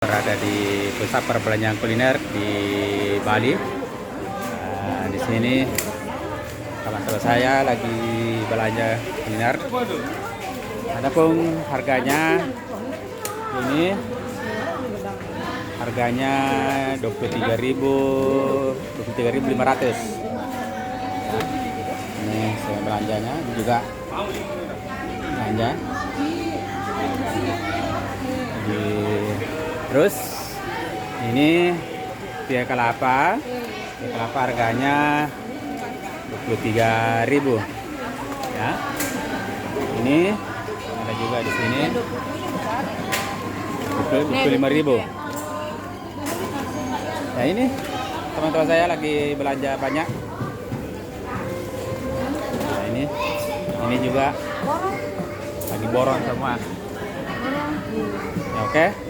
Berada di pusat perbelanjaan kuliner di Bali. Di sini teman-teman saya lagi belanja kuliner. Adapun harganya ini harganya 23.500. Ini saya belanjanya, ini juga belanja. Terus ini pia kelapa harganya 23.000 ya. Ini ada juga di sini 25.000. Ya, ini teman-teman saya lagi belanja banyak. Nah, ini juga lagi borong semua. Ya, oke.